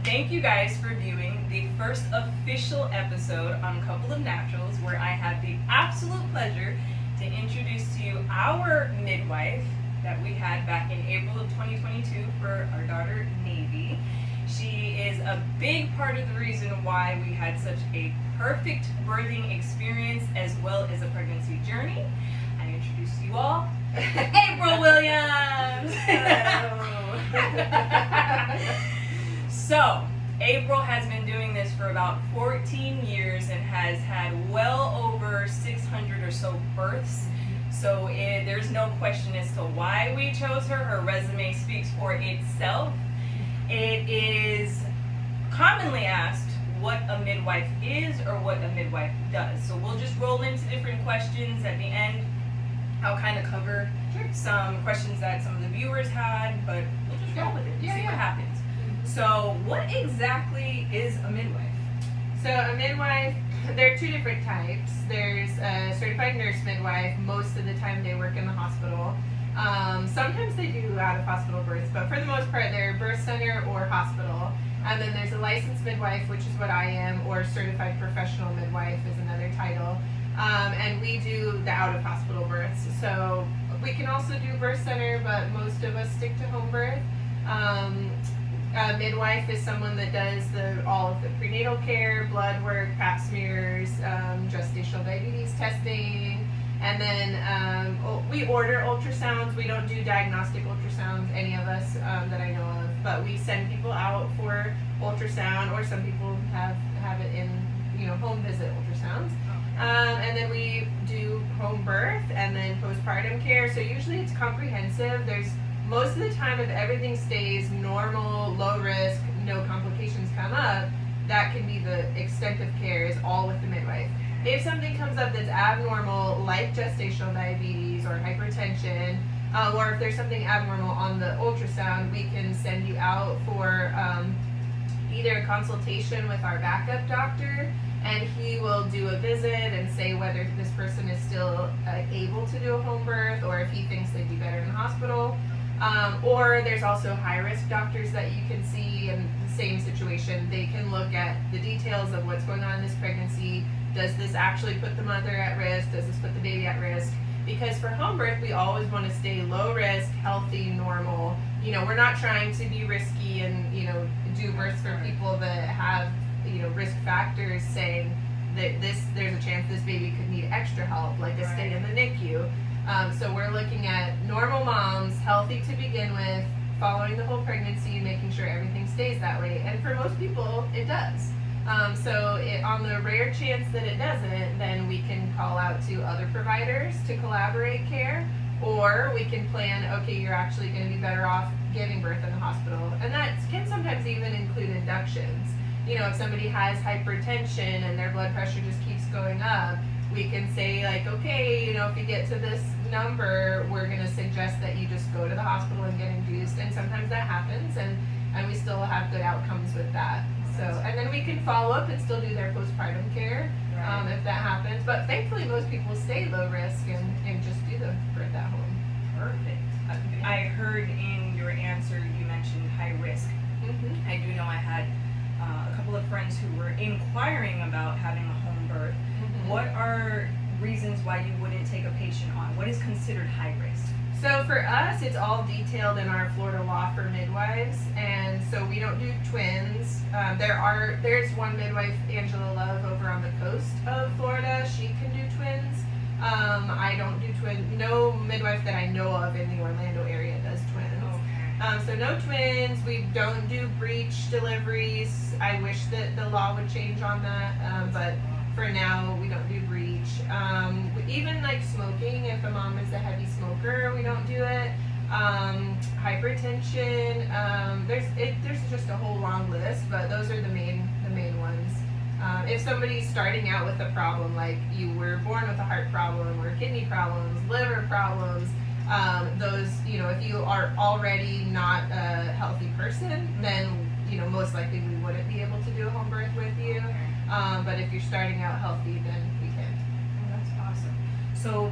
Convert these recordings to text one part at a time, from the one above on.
thank you guys for viewing the first official episode on Couple of Naturals, where I have the absolute pleasure to introduce to you our midwife that we had back in April of 2022 for our daughter, Navi. She is a big part of the reason why we had such a perfect birthing experience as well as a pregnancy journey. I introduce to you all April Williams! So, April has been doing this for about 14 years and has had well over 600 or so births. So there's no question as to why we chose her. Her resume speaks for itself. It is commonly asked what a midwife is or what a midwife does. So we'll just roll into different questions at the end. I'll kind of cover some questions that some of the viewers had, but we'll just roll with it and see what happens. So what exactly is a midwife? So a midwife, there are two different types. There's a certified nurse midwife. Most of the time they work in the hospital. Sometimes they do out-of-hospital births, but for the most part they're birth center or hospital. And then there's a licensed midwife, which is what I am, or certified professional midwife is another title. And we do the out-of-hospital births. So we can also do birth center, but most of us stick to home birth. A midwife is someone that does all of the prenatal care, blood work, pap smears, gestational diabetes testing, and then we order ultrasounds. We don't do diagnostic ultrasounds, any of us that I know of, but we send people out for ultrasound, or some people have it in home visit ultrasounds. And then we do home birth and then postpartum care. So usually it's comprehensive. Most of the time, if everything stays normal, low risk, no complications come up, that can be the extent of care is all with the midwife. If something comes up that's abnormal, like gestational diabetes or hypertension, or if there's something abnormal on the ultrasound, we can send you out for either a consultation with our backup doctor, and he will do a visit and say whether this person is still able to do a home birth, or if he thinks they'd be better in the hospital. Or there's also high-risk doctors that you can see in the same situation. They can look at the details of what's going on in this pregnancy. Does this actually put the mother at risk? Does this put the baby at risk? Because for home birth, we always want to stay low risk, healthy, normal. We're not trying to be risky and, do births for people that have, risk factors saying that there's a chance this baby could need extra help, like a stay in the NICU. So we're looking at normal moms, healthy to begin with, following the whole pregnancy, making sure everything stays that way. And for most people, it does. So on the rare chance that it doesn't, then we can call out to other providers to collaborate care, or we can plan, okay, you're actually going to be better off giving birth in the hospital. And that can sometimes even include inductions. If somebody has hypertension and their blood pressure just keeps going up, we can say, like, okay, if you get to this number, we're going to suggest that you just go to the hospital and get induced. And sometimes that happens, and we still have good outcomes with that. So, and then we can follow up and still do their postpartum care if that happens. But thankfully, most people stay low risk and just do the birth at home. Perfect. I heard in your answer you mentioned high risk. I do know I had a couple of friends who were inquiring about having a home birth. What are reasons why you wouldn't take a patient on? What is considered high risk? So for us, it's all detailed in our Florida law for midwives, and so we don't do twins. There's one midwife, Angela Love, over on the coast of Florida. She can do twins. I don't do twins. No midwife that I know of in the Orlando area does twins. So no twins. We don't do breech deliveries. I wish that the law would change on that, but for now, we don't do breech. Even like smoking, if a mom is a heavy smoker, we don't do it. Hypertension, there's just a whole long list, but those are the main ones. If somebody's starting out with a problem, like you were born with a heart problem or kidney problems, liver problems, those, if you are already not a healthy person, then most likely we wouldn't be able to do a home birth with you. But if you're starting out healthy, then we can. Oh, that's awesome. So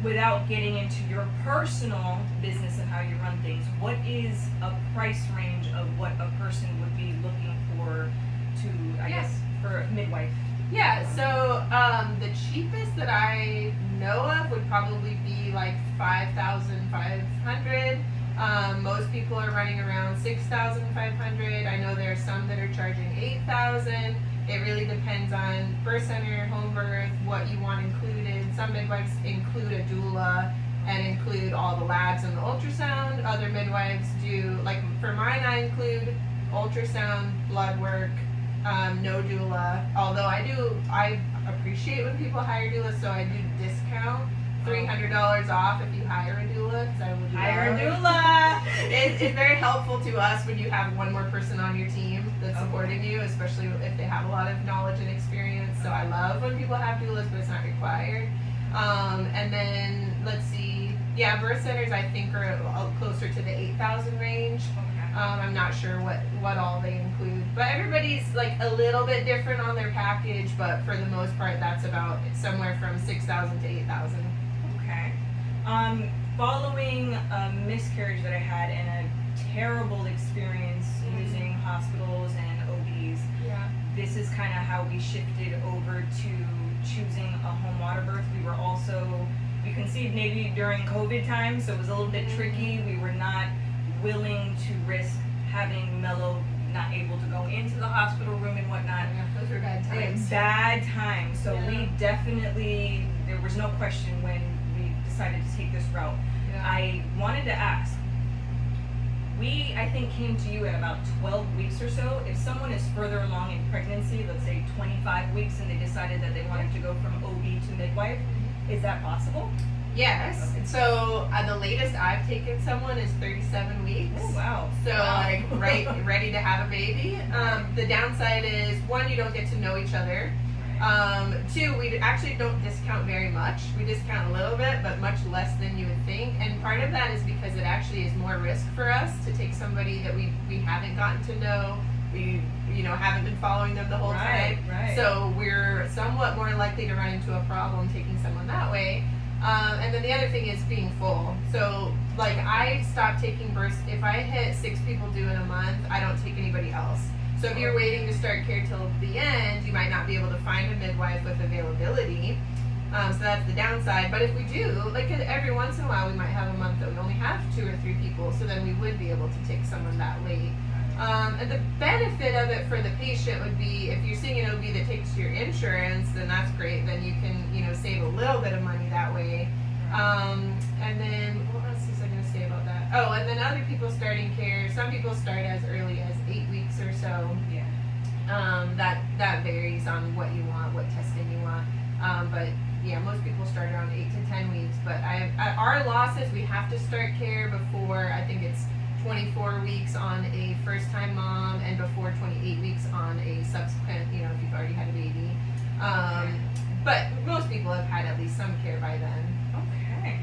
without getting into your personal business and how you run things, what is a price range of what a person would be The cheapest that I know of would probably be like 5,500. Most people are running around 6,500. I know there are some that are charging 8,000. It really depends on birth center, home birth, what you want included. Some midwives include a doula and include all the labs and the ultrasound. Other midwives do, like for mine, I include ultrasound, blood work, no doula. Although I appreciate when people hire doulas, so I do discount $300 off if you hire a doula, because I will do Hire a doula. It's very helpful to us when you have one more person on your team that's supporting you, especially if they have a lot of knowledge and experience. So I love when people have doulas, but it's not required. And then let's see, birth centers I think are closer to the 8,000 range. I'm not sure what all they include, but everybody's like a little bit different on their package, but for the most part that's about somewhere from 6,000 to 8,000. Okay. Following a miscarriage that I had and a terrible experience using hospitals and OBs, this is kind of how we shifted over to choosing a home water birth. We conceived Navi during COVID time, so it was a little bit tricky. We were not willing to risk having Mello not able to go into the hospital room and whatnot. Yeah, those were bad times. Bad times. So we definitely, there was no question when we decided to take this route. I wanted to ask, we, I think, came to you at about 12 weeks or so. If someone is further along in pregnancy, let's say 25 weeks, and they decided that they wanted to go from OB to midwife, is that possible? Yes. Okay. So the latest I've taken someone is 37 weeks. Oh, wow. So Wow. like ready to have a baby. The downside is, one, you don't get to know each other. Two, we actually don't discount very much. We discount a little bit, but much less than you would think. And part of that is because it actually is more risk for us to take somebody that we haven't gotten to know. We haven't been following them the whole time. Right. So we're somewhat more likely to run into a problem taking someone that way. And then the other thing is being full. So like I stopped taking births. If I hit 6 people due in a month, I don't take anybody else. So if you're waiting to start care till the end, you might not be able to find a midwife with availability. So that's the downside. But if we do, like every once in a while, we might have a month that we only have 2 or 3 people. So then we would be able to take someone that late. And the benefit of it for the patient would be, if you're seeing an OB that takes your insurance, then that's great. Then you can, save a little bit of money that way. And then what else was I going to say about that? Oh, and then other people starting care. Some people start as early as 8 weeks or so. Yeah. That varies on what you want, what testing you want. But yeah, most people start around 8 to 10 weeks. But our law says we have to start care before, I think it's 24 weeks on a first-time mom and before 28 weeks on a subsequent, if you've already had a baby. But most people have had at least some care by then. Okay.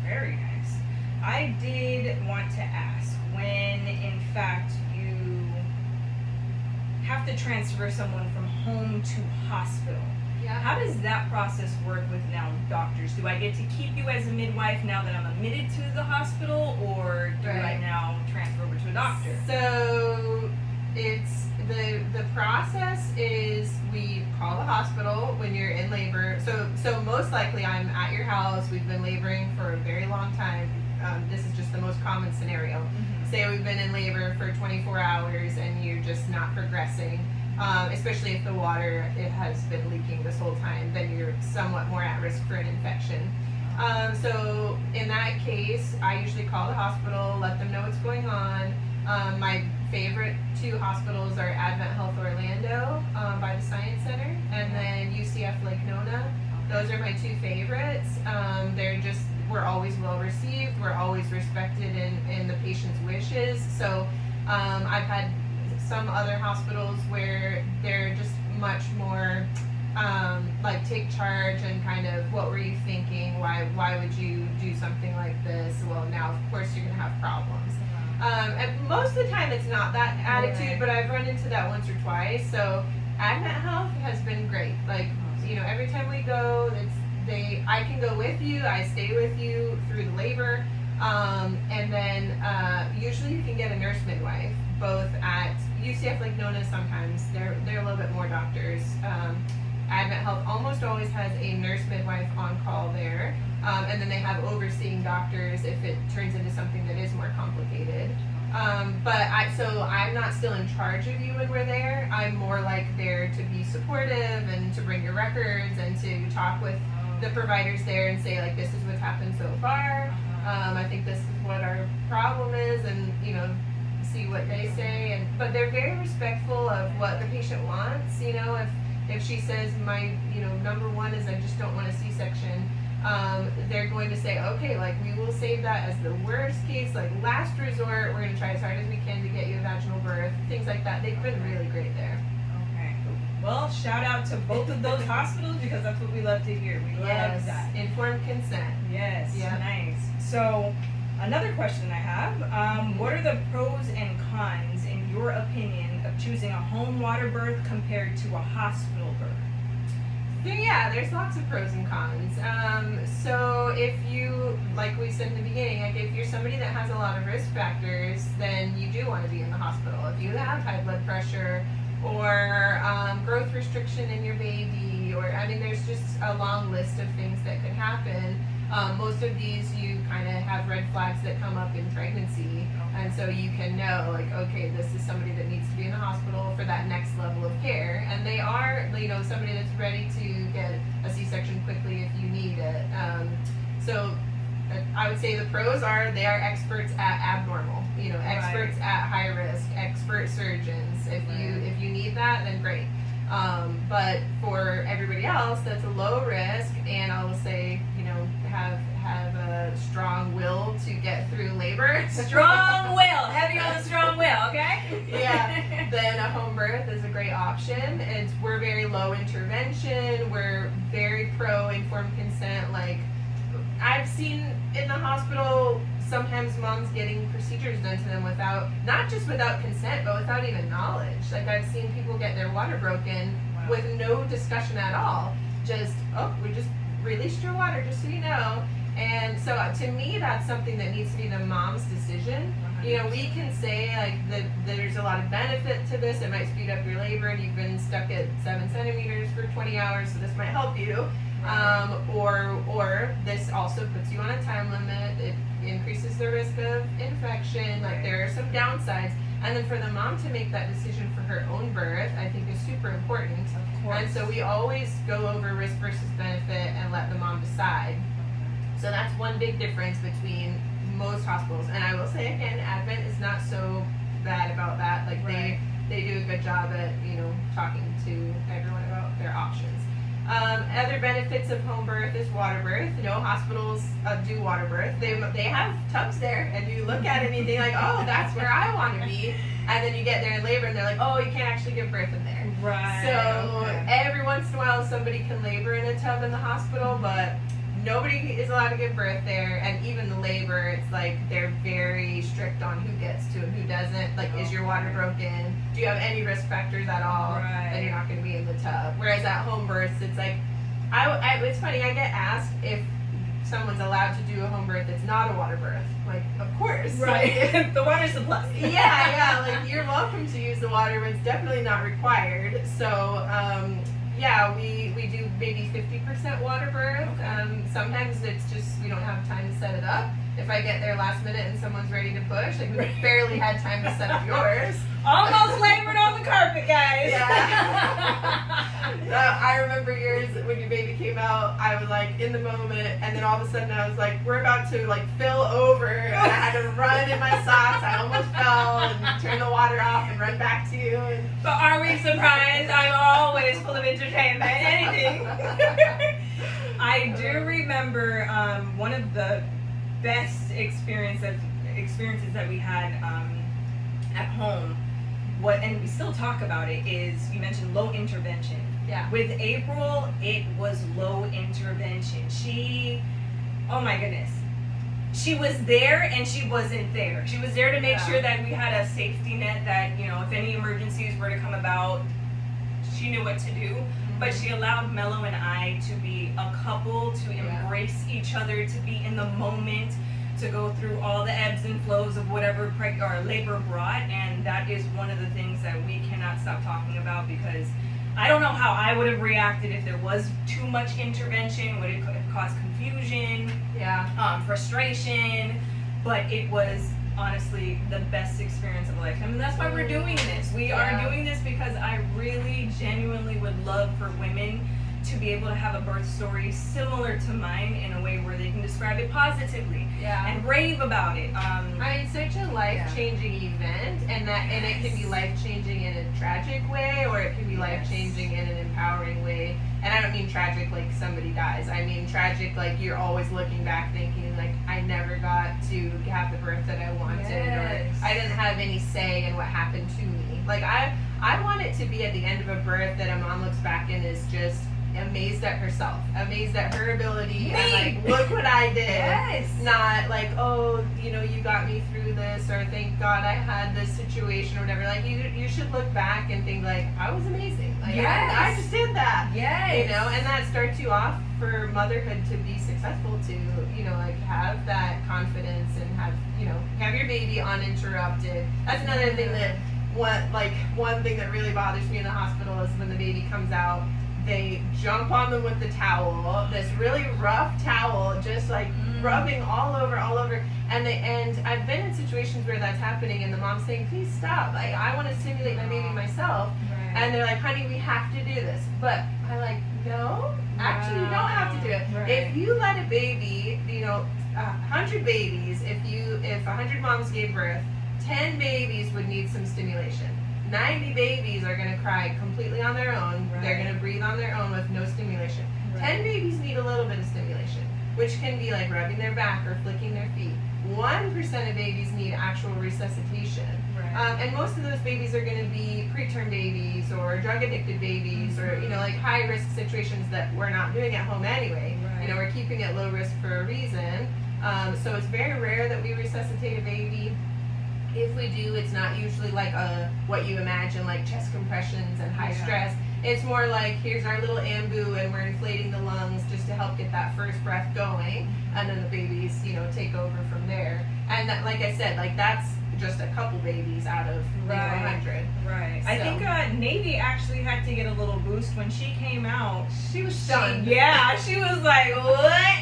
Very nice. I did want to ask, when in fact you have to transfer someone from home to hospital, how does that process work with now doctors? Do I get to keep you as a midwife now that I'm admitted to the hospital, or do I now transfer over to a doctor? So it's the process is we call the hospital when you're in labor. So most likely I'm at your house. We've been laboring for a very long time. This is just the most common scenario. Say we've been in labor for 24 hours and you're just not progressing. Especially if the water has been leaking this whole time, then you're somewhat more at risk for an infection. So in that case, I usually call the hospital, let them know what's going on. My favorite 2 hospitals are Advent Health Orlando by the Science Center, and then UCF Lake Nona. Those are my 2 favorites. We're always well received. We're always respected in the patient's wishes. So I've had some other hospitals where they're just much more like take charge and kind of, what were you thinking? Why would you do something like this? Well, now of course you're gonna have problems. And most of the time it's not that attitude, but I've run into that once or twice. So Advent Health has been great. Like, every time we go, I can go with you. I stay with you through the labor, and then usually you can get a nurse midwife, both at UCF Lake Nona. Sometimes they're a little bit more doctors. Advent Health almost always has a nurse midwife on call there, and then they have overseeing doctors if it turns into something that is more complicated. So I'm not still in charge of you when we're there. I'm more like there to be supportive and to bring your records and to talk with the providers there and say, like, this is what's happened so far. I think this is what our problem is, and see what they say. But they're very respectful of what the patient wants. If she says my number one is I just don't want a C-section, they're going to say, okay, like, we will save that as the worst case, like last resort. We're going to try as hard as we can to get you a vaginal birth, things like that. They've been really great there. Okay. Well, shout out to both of those hospitals, because that's what we love to hear. We love that. Informed consent. Yes. Yeah. Nice. So, another question I have, what are the pros and cons, in your opinion, of choosing a home water birth compared to a hospital birth? There's lots of pros and cons. So if you, like we said in the beginning, like if you're somebody that has a lot of risk factors, then you do want to be in the hospital. If you have high blood pressure or growth restriction in your baby, or there's just a long list of things that could happen. Most of these you kind of have red flags that come up in pregnancy, and so you can know, like, okay, this is somebody that needs to be in the hospital for that next level of care, and they are, somebody that's ready to get a C-section quickly if you need it. So I would say the pros are they are experts at abnormal, experts at high risk, expert surgeons. If you need that, then great. But for everybody else that's a low risk, and I will say, have a strong will to get through labor. Strong will, heavy on the strong will, okay? Yeah, then a home birth is a great option. We're very low intervention. We're very pro informed consent. Like, I've seen in the hospital sometimes moms getting procedures done to them not just without consent, but without even knowledge. Like, I've seen people get their water broken with no discussion at all. We just released your water, just so you know. And so to me, that's something that needs to be the mom's decision. We can say, like, that there's a lot of benefit to this. It might speed up your labor, and you've been stuck at 7 centimeters for 20 hours, so this might help you. Or this also puts you on a time limit. It increases the risk of infection. Like, there are some downsides. And then for the mom to make that decision for her own birth, I think is super important. Of course. And so we always go over risk versus benefit and let the mom decide. So that's one big difference between most hospitals. And I will say again, Advent is not so bad about that. Like, they do a good job at talking to everyone about their options. Other benefits of home birth is water birth. Hospitals do water birth. They have tubs there, and you look at it and you think, like, oh, that's where I want to be. And then you get there in labor, and they're like, oh, you can't actually give birth in there. Right. So every once in a while, somebody can labor in a tub in the hospital, but nobody is allowed to give birth there. And even the labor, it's like they're very strict on who gets to and who doesn't. Like, is your water broken? Do you have any risk factors at all? Right. Then you're not going to be in the tub. Whereas at home births, it's like, it's funny, I get asked if someone's allowed to do a home birth that's not a water birth. Like, of course. Right. Like, The water's the plus. yeah, like, you're welcome to use the water, but it's definitely not required. So, we do maybe 50% water birth. Sometimes it's just we don't have time to set it up. If I get there last minute and someone's ready to push, like, we barely had time to set up yours. Almost labored on the carpet, guys. Yeah. I remember yours when your baby came out. I was like in the moment, and then all of a sudden I was like, we're about to like fill over, and I had to run in my socks. I almost fell and turn the water off and run back to you. But are we surprised? I'm always full of entertainment. Anything. I do remember one of the best experiences that we had at home. And we still talk about it, is you mentioned low intervention. Yeah. With April, it was low intervention. Oh my goodness. She was there and she wasn't there. She was there to make sure that we had a safety net, that, if any emergencies were to come about, she knew what to do. But she allowed Mello and I to be a couple, to embrace each other, to be in the moment, to go through all the ebbs and flows of whatever labor brought. And that is one of the things that we cannot stop talking about, because I don't know how I would have reacted if there was too much intervention. Would it have caused confusion, frustration? But it was honestly the best experience of a lifetime, and that's why we're doing this. We are doing this because I really genuinely would love for women to be able to have a birth story similar to mine in a way where they can describe it positively and rave about it. I mean, such a life-changing event, and it can be life-changing in a tragic way, or it can be life-changing in an empowering way. And I don't mean tragic like somebody dies. I mean tragic like you're always looking back thinking like I never got to have the birth that I wanted, or I didn't have any say in what happened to me. Like I want it to be at the end of a birth that a mom looks back and is just amazed at herself, amazed at her ability, and like, look what I did. Not like, oh, you know, you got me through this, or thank God I had this situation, or whatever. Like you should look back and think like, I was amazing. Like I just did that. You know, and that starts you off for motherhood to be successful, to, you know, like have that confidence and have your baby uninterrupted. That's another thing that one thing that really bothers me in the hospital is when the baby comes out, they jump on them with the towel, this really rough towel, just like rubbing all over, and I've been in situations where that's happening, and the mom's saying, please stop, like I want to stimulate my baby myself, and they're like, honey, we have to do this, but I'm like, no, actually you don't have to do it. If you let a baby, 100 babies, if 100 moms gave birth, 10 babies would need some stimulation. 90 babies are going to cry completely on their own. They're going to breathe on their own with no stimulation. 10 babies need a little bit of stimulation, which can be like rubbing their back or flicking their feet. 1% of babies need actual resuscitation. And most of those babies are going to be preterm babies or drug-addicted babies, or, like high-risk situations that we're not doing at home anyway. We're keeping it low risk for a reason. So it's very rare that we resuscitate a baby. If we do, it's not usually like what you imagine, like chest compressions and high stress. It's more like, here's our little ambu, and we're inflating the lungs just to help get that first breath going, and then the babies, take over from there. And that, like I said, like that's just a couple babies out of 100. So. I think Navi actually had to get a little boost when she came out. She was stunned. She was like, what?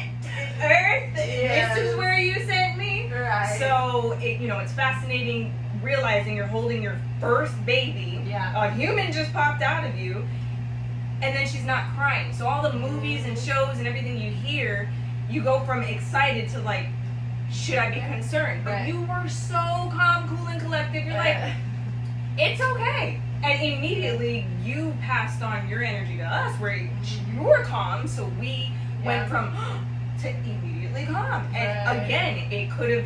Earth? This is where you sent me? So, it's fascinating realizing you're holding your first baby. A human just popped out of you, and then she's not crying. So all the movies and shows and everything you hear, you go from excited to like, should I be concerned? But you were so calm, cool, and collected. You're like, it's okay. And immediately you passed on your energy to us, where you were calm. So we went from to immediately calm. And again, it could have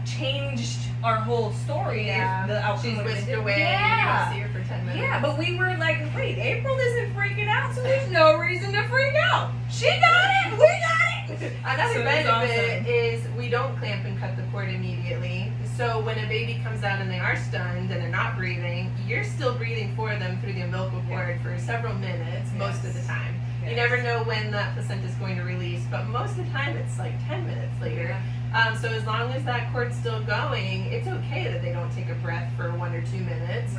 changed our whole story if the outcome she's would have whisked been away. Yeah. You don't see her for 10 minutes. Yeah, but we were like, wait, April isn't freaking out, so there's no reason to freak out. She got it. We got it. Another benefit is we don't clamp and cut the cord immediately. So when a baby comes out and they are stunned and they're not breathing, you're still breathing for them through the umbilical cord for several minutes most of the time. You never know when that placenta is going to release, but most of the time it's like 10 minutes later. So as long as that cord's still going, it's okay that they don't take a breath for 1 or 2 minutes.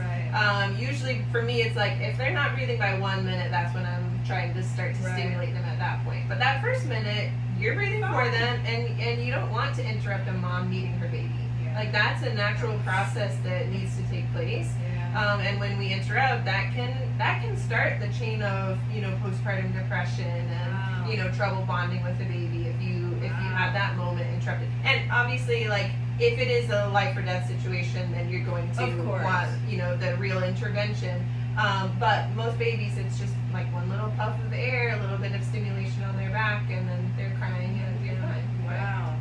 Usually for me, it's like if they're not breathing by 1 minute, that's when I'm trying to start to stimulate them at that point. But that first minute, you're breathing for them, and you don't want to interrupt a mom meeting her baby. Like that's a natural process that needs to take place. And when we interrupt, that can start the chain of postpartum depression and trouble bonding with the baby if you have that moment interrupted. And obviously, like if it is a life or death situation, then you're going to want the real intervention. But most babies, it's just like one little puff of air, a little bit of stimulation on their back, and then they're crying and you're fine. Wow.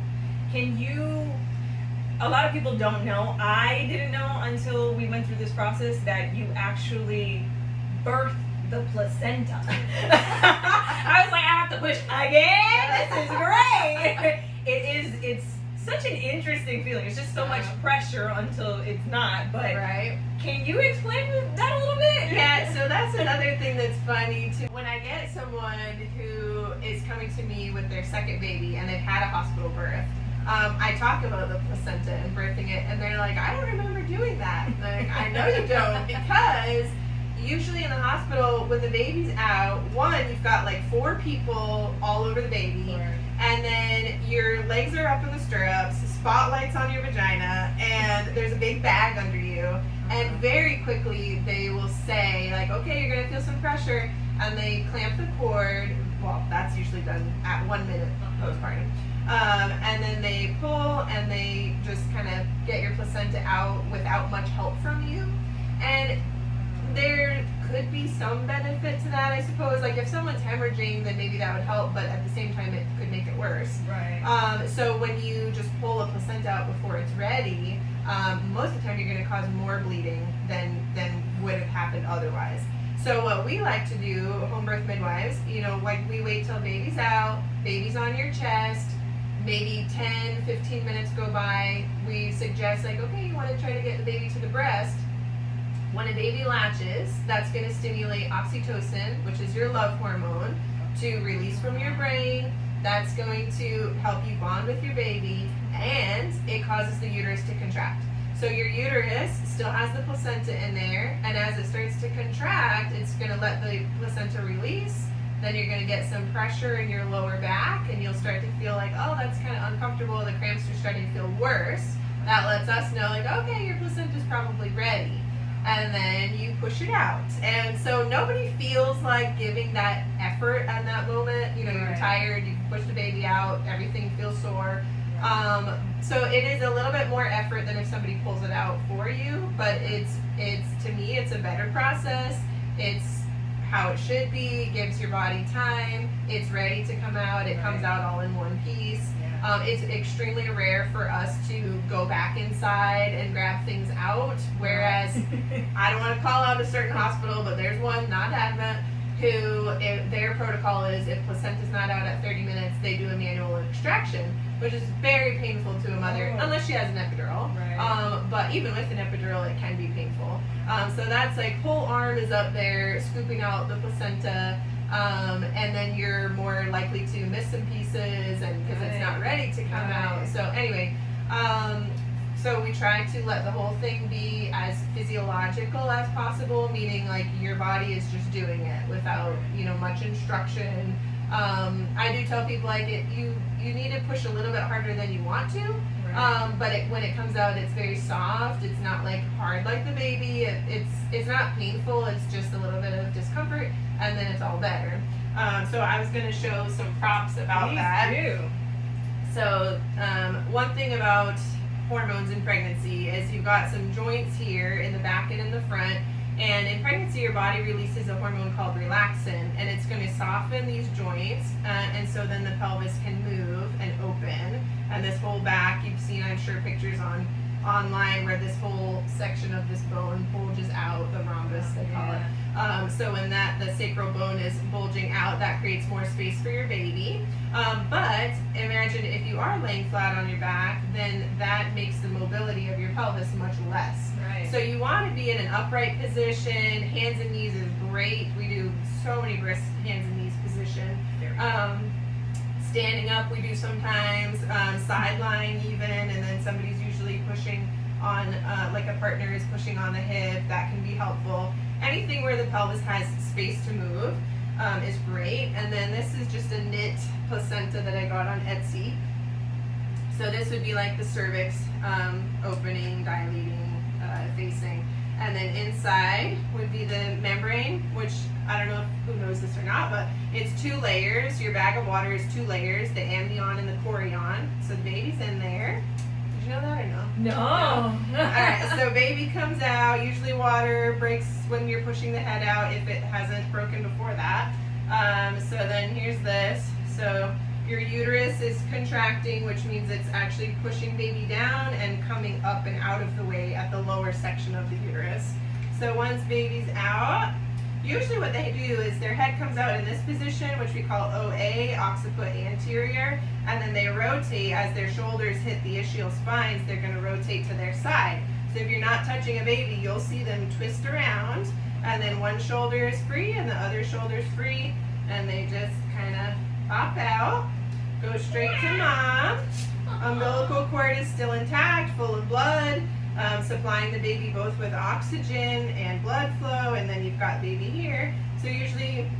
A lot of people don't know, I didn't know until we went through this process, that you actually birthed the placenta. I was like, I have to push again? This is great. It's such an interesting feeling. It's just so much pressure until it's not. But can you explain that a little bit? Yeah, so that's another thing that's funny too. When I get someone who is coming to me with their second baby and they've had a hospital birth, I talk about the placenta and birthing it, and they're like, I don't remember doing that. Like, I know you don't, because usually in the hospital, when the baby's out, one, you've got like 4 people all over the baby, and then your legs are up in the stirrups, spotlights on your vagina, and there's a big bag under you. And very quickly they will say, like, okay, you're gonna feel some pressure, and they clamp the cord. Well, that's usually done at 1 minute postpartum. And then they pull and they just kind of get your placenta out without much help from you. And there could be some benefit to that, I suppose. Like if someone's hemorrhaging, then maybe that would help, but at the same time it could make it worse. Right. So when you just pull a placenta out before it's ready, most of the time you're going to cause more bleeding than would have happened otherwise. So what we like to do, home birth midwives, you know, like we wait till baby's out, baby's on your chest, maybe 10, 15 minutes go by, we suggest like, okay, you want to try to get the baby to the breast. When a baby latches, that's going to stimulate oxytocin, which is your love hormone, to release from your brain. That's going to help you bond with your baby, and it causes the uterus to contract. So your uterus still has the placenta in there, and as it starts to contract, it's going to let the placenta release. Then you're going to get some pressure in your lower back, and you'll start to feel like, oh, that's kind of uncomfortable. The cramps are starting to feel worse. That lets us know, like, okay, your placenta's probably ready. And then you push it out. And so nobody feels like giving that effort at that moment. You know, you're tired, you push the baby out, everything feels sore. So it is a little bit more effort than if somebody pulls it out for you, but it's to me, it's a better process. It's how it should be. It gives your body time. It's ready to come out. It comes out all in one piece. It's extremely rare for us to go back inside and grab things out, whereas I don't want to call out a certain hospital, but there's one, not Advent, who their protocol is if placenta's not out at 30 minutes, they do a manual extraction, which is very painful to a mother, unless she has an epidural. But even with an epidural, it can be painful. So that's like whole arm is up there scooping out the placenta. And then you're more likely to miss some pieces, and because it's not ready to come out. So anyway, so we try to let the whole thing be as physiological as possible, meaning like your body is just doing it without, you know, much instruction. I do tell people like you need to push a little bit harder than you want to. But when it comes out, it's very soft. It's not like hard like the baby. It's not painful. It's just a little bit of discomfort, and then it's all better. So I was going to show some props about that. So one thing about hormones in pregnancy is you've got some joints here in the back and in the front. And in pregnancy, your body releases a hormone called relaxin, and it's going to soften these joints, and so then the pelvis can move and open. And this whole back, you've seen, I'm sure, pictures online where this whole section of this bone bulges out, the rhombus they call it. So when the sacral bone is bulging out, that creates more space for your baby. But imagine if you are laying flat on your back, then that makes the mobility of your pelvis much less. So you want to be in an upright position. Hands and knees is great. We do so many brisk hands and knees position. Standing up we do sometimes, sideline even, and then somebody's usually pushing on, like a partner is pushing on the hip. That can be helpful. Anything where the pelvis has space to move is great. And then this is just a knit placenta that I got on Etsy. So this would be like the cervix opening, dilating, facing. And then inside would be the membrane, which I don't know who knows this or not, but it's 2 layers. Your bag of water is 2 layers, the amnion and the chorion. So the baby's in there. Did you know that or no? No. Alright, so baby comes out. Usually water breaks when you're pushing the head out if it hasn't broken before that. So then here's this. So your uterus is contracting, which means it's actually pushing baby down and coming up and out of the way at the lower section of the uterus. So once baby's out, usually what they do is their head comes out in this position, which we call OA, occiput anterior, and then they rotate as their shoulders hit the ischial spines. They're going to rotate to their side. So if you're not touching a baby, you'll see them twist around, and then one shoulder is free and the other shoulder's free, and they just kind of pop out. Go straight to mom. Umbilical cord is still intact, full of blood. supplying the baby both with oxygen and blood flow, and then you've got baby here. So usually,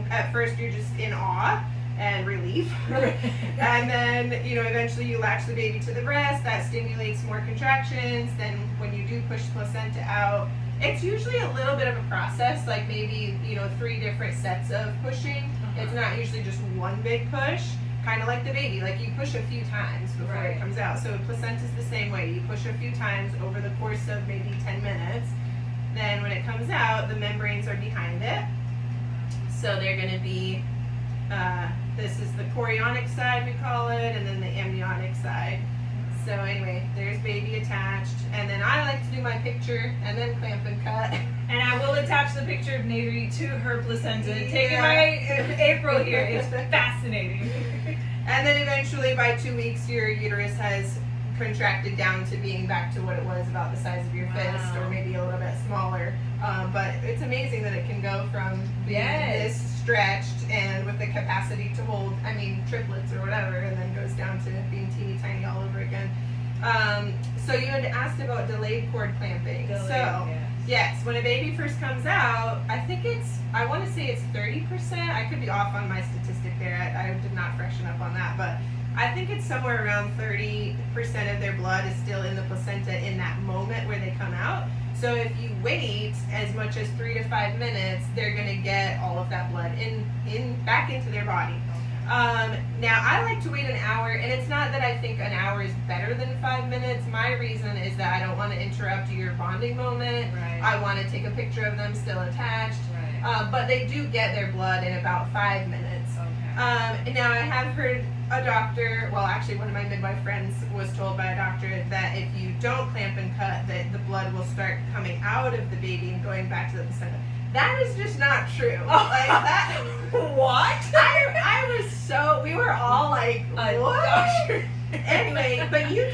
at first you're just in awe and relief. And then, eventually you latch the baby to the breast, that stimulates more contractions. Then when you do push the placenta out, it's usually a little bit of a process, like maybe, 3 different sets of pushing. It's not usually just one big push, kind of like the baby. Like you push a few times before it comes out. So placenta's the same way. You push a few times over the course of maybe 10 minutes. Then when it comes out, the membranes are behind it. So they're going to be, this is the chorionic side, we call it, and then the amniotic side. So anyway, there's baby attached, and then I like to do my picture and then clamp and cut. And I will attach the picture of Navi to her placenta. Taking my April here is fascinating. And then eventually by 2 weeks, your uterus has contracted down to being back to what it was, about the size of your fist, or maybe a little bit smaller. But it's amazing that it can go from being this stretched and with the capacity to hold, triplets or whatever, and then goes down to being teeny tiny all over again. So you had asked about delayed cord clamping. Yes, when a baby first comes out, I want to say it's 30%. I could be off on my statistic there. I did not freshen up on that, but I think it's somewhere around 30% of their blood is still in the placenta in that moment where they come out. So if you wait as much as 3 to 5 minutes, they're going to get all of that blood back into their body. Now I like to wait an hour, and it's not that I think an hour is better than 5 minutes. My reason is that I don't want to interrupt your bonding moment. I want to take a picture of them still attached. But they do get their blood in about 5 minutes. Now I have heard a doctor, well actually one of my midwife friends was told by a doctor that if you don't clamp and cut, that the blood will start coming out of the baby and going back to the placenta. That is just not true. Like that. What? We were all like, what? Anyway, but you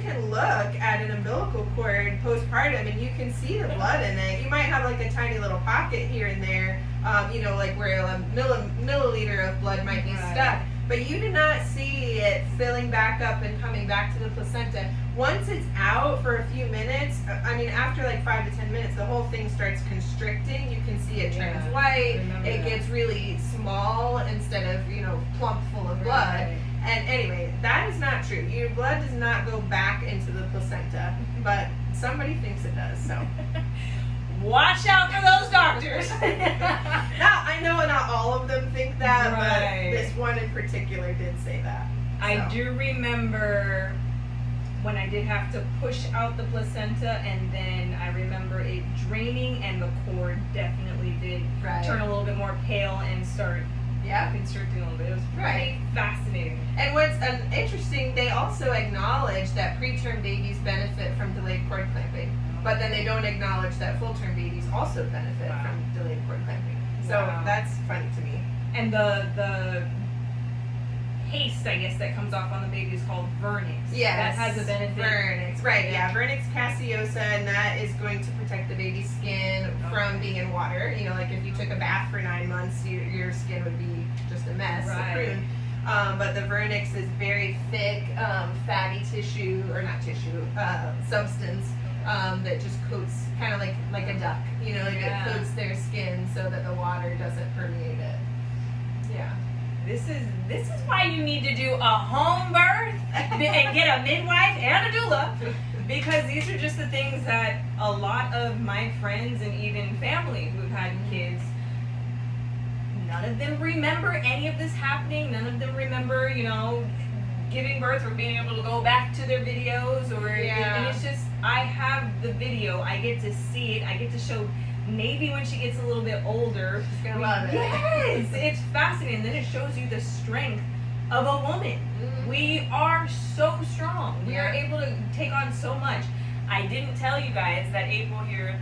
can look at an umbilical cord postpartum and you can see the blood in it. You might have like a tiny little pocket here and there, like where a milliliter of blood might be stuck. But you do not see it filling back up and coming back to the placenta. Once it's out for a few minutes, after like 5 to 10 minutes, the whole thing starts constricting. You can see it turns white. It gets really small instead of, plump full of blood. And anyway, that is not true. Your blood does not go back into the placenta, but somebody thinks it does, so. Watch out for those doctors. Now, I know not all of them think that, but this one in particular did say that. So. I do remember when I did have to push out the placenta, and then I remember it draining, and the cord definitely did turn a little bit more pale and start constricting a little bit. It was pretty fascinating. And what's interesting, they also acknowledge that preterm babies benefit from delayed cord clamping. But then they don't acknowledge that full-term babies also benefit from delayed cord clamping. So that's funny to me. And the paste, I guess, that comes off on the baby is called vernix. Yes. That has a benefit. Vernix, right, vernix caseosa, and that is going to protect the baby's skin from being in water. Like if you took a bath for 9 months, your skin would be just a mess, a prune. But the vernix is very thick, fatty tissue, or not tissue, substance. That just coats, kind of like a duck, it coats their skin so that the water doesn't permeate it. Yeah. This is why you need to do a home birth and get a midwife and a doula, because these are just the things that a lot of my friends and even family who've had kids, none of them remember any of this happening. None of them remember, giving birth or being able to go back to their videos and it's just, I have the video, I get to see it, I get to show Navi when she gets a little bit older. She's gonna love it. Yes, it's fascinating. And then it shows you the strength of a woman. We are so strong. We are able to take on so much. I didn't tell you guys that April here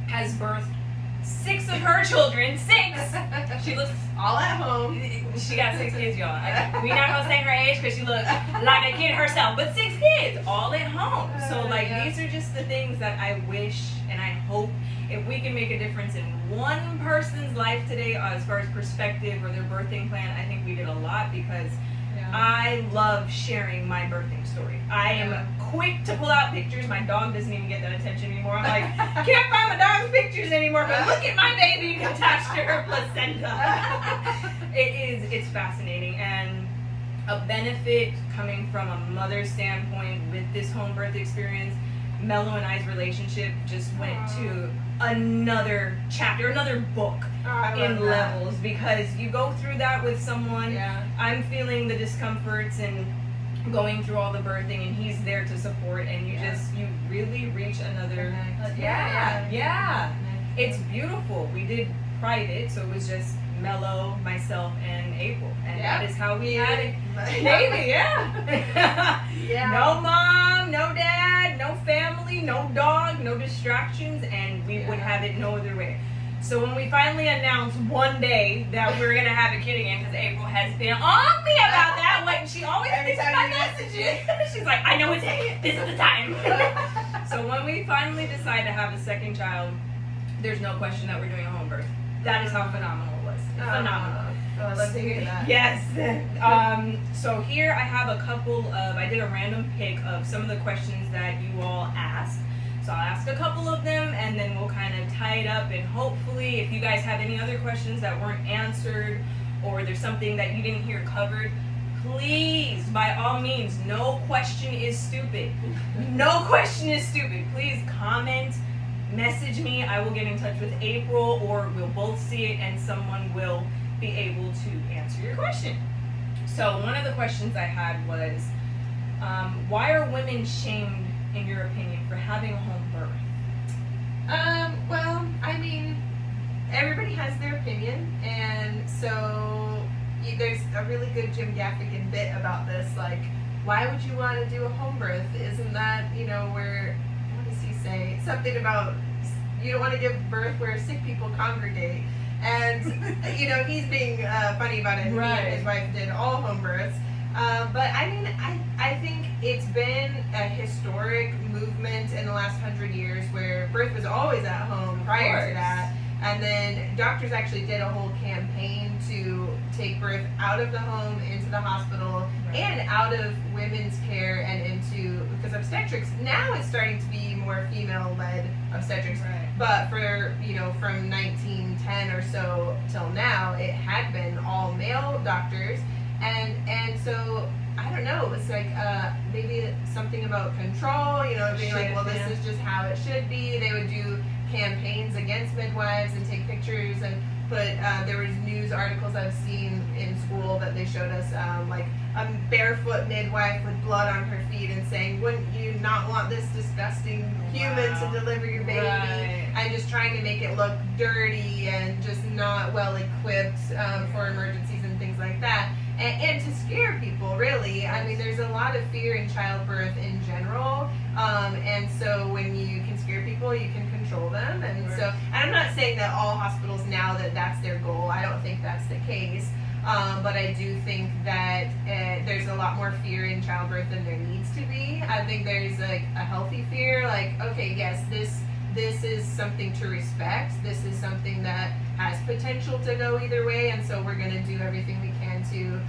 has birthed 6 of her children. 6! She looks all at home. She got 6 kids, y'all. We're not gonna say her age because she looks like a kid herself, but 6 kids, all at home. So these are just the things that I wish and I hope, if we can make a difference in one person's life today as far as perspective or their birthing plan, I think we did a lot, because Yeah. I love sharing my birthing story. I am quick to pull out pictures. My dog doesn't even get that attention anymore. I'm like, can't find my dog's pictures anymore, but look at my baby attached to her placenta. It's fascinating, and a benefit coming from a mother's standpoint with this home birth experience. Mello and I's relationship just went to another chapter, another book in levels, because you go through that with someone. Yeah. I'm feeling the discomforts and going through all the birthing, and he's there to support, and you really reach another. Yeah. It's beautiful. We did private, so it was just Mello, myself, and April, and that is how we had it. Baby, Yeah. No mom, no dad, no family, no dog, no distractions, and we would have it no other way. So when we finally announced one day that we're gonna have a kid again, because April has been on me about that, like she always thinks my messages. She's like, I know it's this is the time. So when we finally decide to have a second child, there's no question that we're doing a home birth. That is how phenomenal it was. Phenomenal. Oh, I love to hear that. Yes. So here I have a couple of, I did a random pick of some of the questions that you all asked. So I'll ask a couple of them, and then we'll kind of tie it up, and hopefully if you guys have any other questions that weren't answered, or there's something that you didn't hear covered, please, by all means, no question is stupid. No question is stupid. Please comment, message me. I will get in touch with April, or we'll both see it and someone will be able to answer your question. So one of the questions I had was, why are women shamed, in your opinion, for having a home birth? Well, I mean, everybody has their opinion, and so there's a really good Jim Gaffigan bit about this, like, why would you want to do a home birth? Isn't that, where, what does he say? Something about, you don't want to give birth where sick people congregate. And, he's being funny about it. Right. He and his wife did all home births. But I mean, I think it's been a historic movement in the last 100 years where birth was always at home prior to that. And then doctors actually did a whole campaign to take birth out of the home into the hospital, and out of women's care and into, because obstetrics, now it's starting to be more female-led obstetrics. Right. But for, from 1910 or so till now, it had been all male doctors. And so, I don't know, it's like maybe something about control, being like, well, this is just how it should be. They would do campaigns against midwives and take pictures and put, there was news articles I've seen in school that they showed us, like a barefoot midwife with blood on her feet and saying, wouldn't you not want this disgusting human to deliver your baby? Right. And just trying to make it look dirty and just not well equipped for emergencies and things like that. And to scare people, really. I mean, there's a lot of fear in childbirth in general, and so when you can scare people, you can control them. And so, and I'm not saying that all hospitals now that's their goal. I don't think that's the case, but I do think that there's a lot more fear in childbirth than there needs to be. I think there's like a healthy fear, like, okay, yes, this is something to respect. This is something that has potential to go either way, and so we're going to do everything we can to,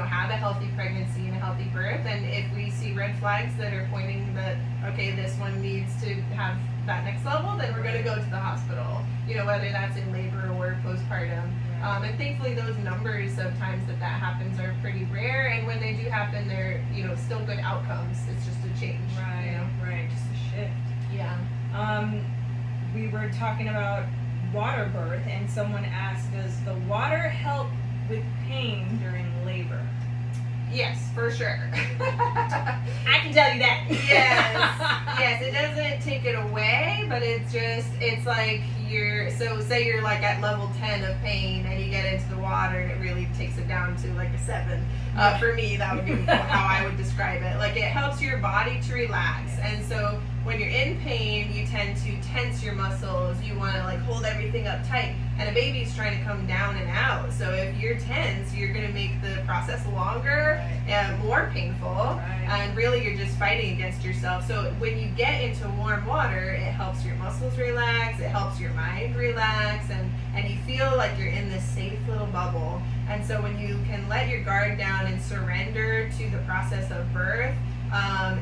have a healthy pregnancy and a healthy birth. And if we see red flags that are pointing that, okay, this one needs to have that next level, then we're going to go to the hospital, whether that's in labor or postpartum. And thankfully those numbers of times that happens are pretty rare, and when they do happen, they're, still good outcomes. It's just a change. Right, just a shift. Yeah. We were talking about water birth, and someone asked, does the water help with pain during labor? Yes, for sure. I can tell you that. Yes, it doesn't take it away, but it's like say you're like at level 10 of pain and you get into the water and it really takes it down to like a 7. For me, that would be how I would describe it. Like, it helps your body to relax. And so when you're in pain, you tend to tense your muscles. You want to like hold everything up tight, and a baby's trying to come down and out. So if you're tense, you're going to make the process longer and more painful, and really you're just fighting against yourself. So when you get into warm water, it helps your muscles relax, it helps your mind relax, and you feel like you're in this safe little bubble. And so when you can let your guard down and surrender to the process of birth,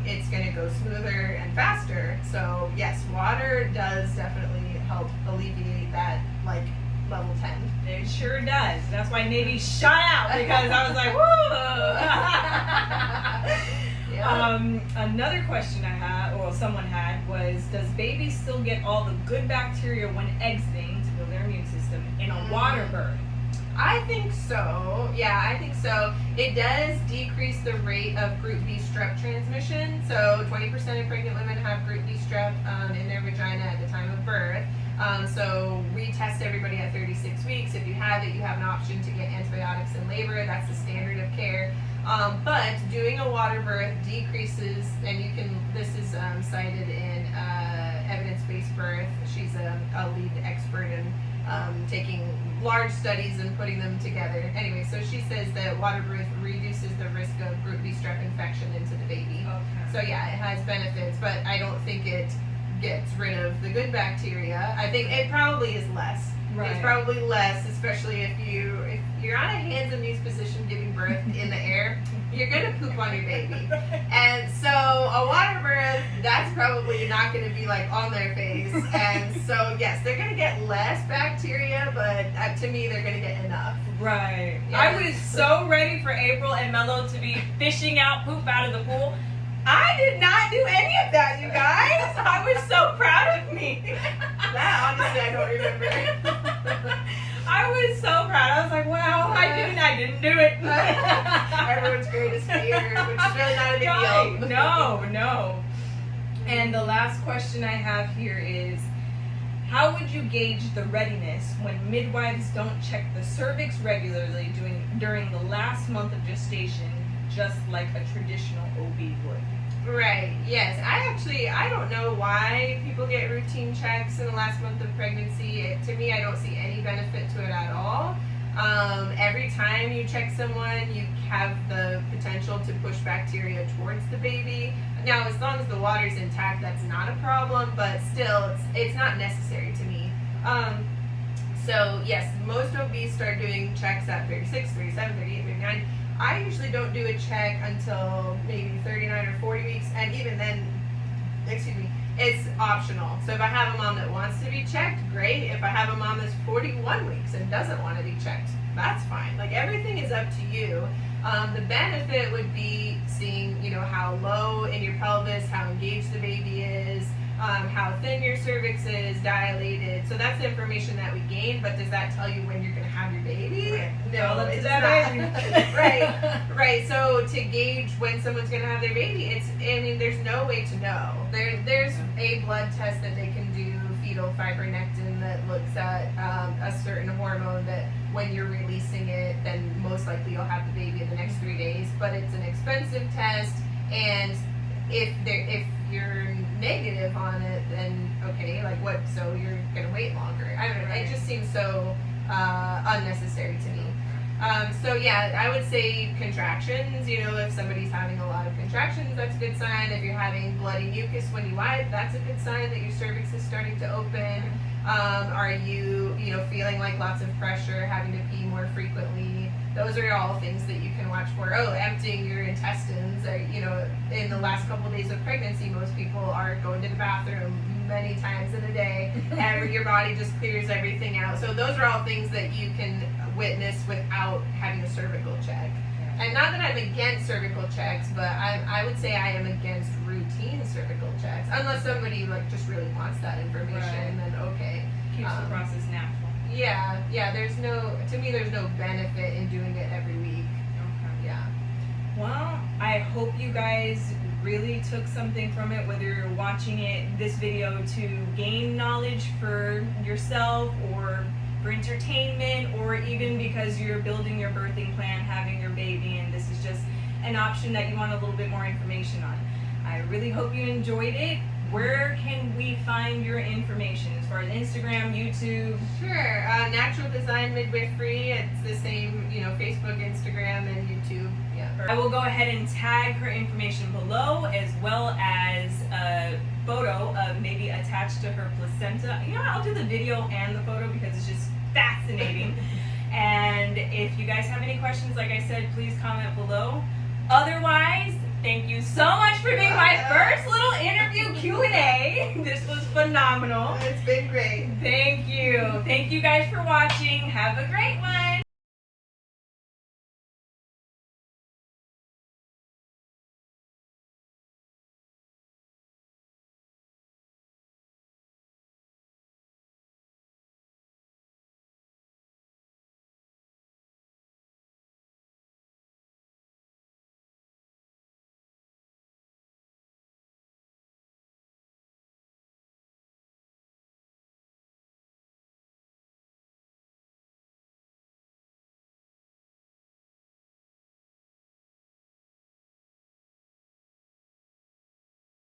it's going to go smoother and faster. So yes, water does definitely help alleviate that, like level 10. It sure does. That's why Navy shot out, because I was like, woo! Yeah. Another question I had, or someone had, was, does babies still get all the good bacteria when exiting to build their immune system in a water birth? I think so. Yeah, I think so. It does decrease the rate of group B strep transmission. So 20% of pregnant women have group B strep in their vagina at the time of birth. So we test everybody at 36 weeks. If you have it, you have an option to get antibiotics in labor. That's the standard of care. But doing a water birth decreases, and you can, this is cited in Evidence-Based Birth. She's a lead expert in taking large studies and putting them together. Anyway, so she says that water birth reduces the risk of group B strep infection into the baby. Okay. So yeah, it has benefits, but I don't think it gets rid of the good bacteria. I think it probably is less. Right. It's probably less, especially if you're on a hands and knees position giving birth in the air, you're gonna poop on your baby. And so a water birth, that's probably not gonna be like on their face. And so yes, they're gonna get less bacteria, but to me they're gonna get enough. Right. Yeah. I was so ready for April and Mello to be fishing out poop out of the pool. I did not do any of that, you guys. I was so proud of me. That honestly I don't remember. I was so proud. I was like, wow, I didn't do it. Everyone's greatest fear, which is really not a big deal. No. And the last question I have here is, how would you gauge the readiness when midwives don't check the cervix regularly during the last month of gestation, just like a traditional OB would? Right, yes. I don't know why people get routine checks in the last month of pregnancy. To me, I don't see any benefit to it at all. Every time you check someone, you have the potential to push bacteria towards the baby. Now, as long as the water's intact, that's not a problem, but still, it's not necessary to me. So, yes, most OBs start doing checks at 36, 37, 38, 39. I usually don't do a check until maybe 39 or 40 weeks, and even then, it's optional. So if I have a mom that wants to be checked, great. If I have a mom that's 41 weeks and doesn't want to be checked, that's fine. Like, everything is up to you. The benefit would be seeing, how low in your pelvis, how engaged the baby is, how thin your cervix is, dilated. So that's the information that we gain, but does that tell you when you're going to have your baby? No, it does not. Right. So to gauge when someone's going to have their baby, there's no way to know. There's a blood test that they can do, fetal fibronectin, that looks at a certain hormone that when you're releasing it, then most likely you'll have the baby in the next 3 days. But it's an expensive test, and if you're negative on it, then okay, like what? So you're gonna wait longer. I don't know. It just seems so unnecessary to me. So yeah, I would say contractions. If somebody's having a lot of contractions, that's a good sign. If you're having bloody mucus when you wipe, that's a good sign that your cervix is starting to open. Are you feeling like lots of pressure, having to pee more frequently? Those are all things that you can watch for. Emptying your intestines. In the last couple of days of pregnancy, most people are going to the bathroom many times in a day, and your body just clears everything out. So those are all things that you can witness without having a cervical check. And not that I'm against cervical checks, but I would say I am against routine cervical checks, unless somebody just really wants that information. Then okay, Keeps the process natural. Yeah. To me, there's no benefit in doing it every week. Okay. Yeah. Well, I hope you guys really took something from it, whether you're watching this video to gain knowledge for yourself, or for entertainment, or even because you're building your birthing plan, having your baby, and this is just an option that you want a little bit more information on. I really hope you enjoyed it. where can we find your information as far as Instagram, YouTube? Sure. Natural Design Midwifery. It's the same, Facebook, Instagram, and YouTube. Yeah. I will go ahead and tag her information below, as well as a photo of maybe attached to her placenta. I'll do the video and the photo because it's just fascinating. And if you guys have any questions, like I said, please comment below. Otherwise, thank you so much for being my first little interview Q&A. This was phenomenal. It's been great. Thank you. Thank you guys for watching. Have a great one.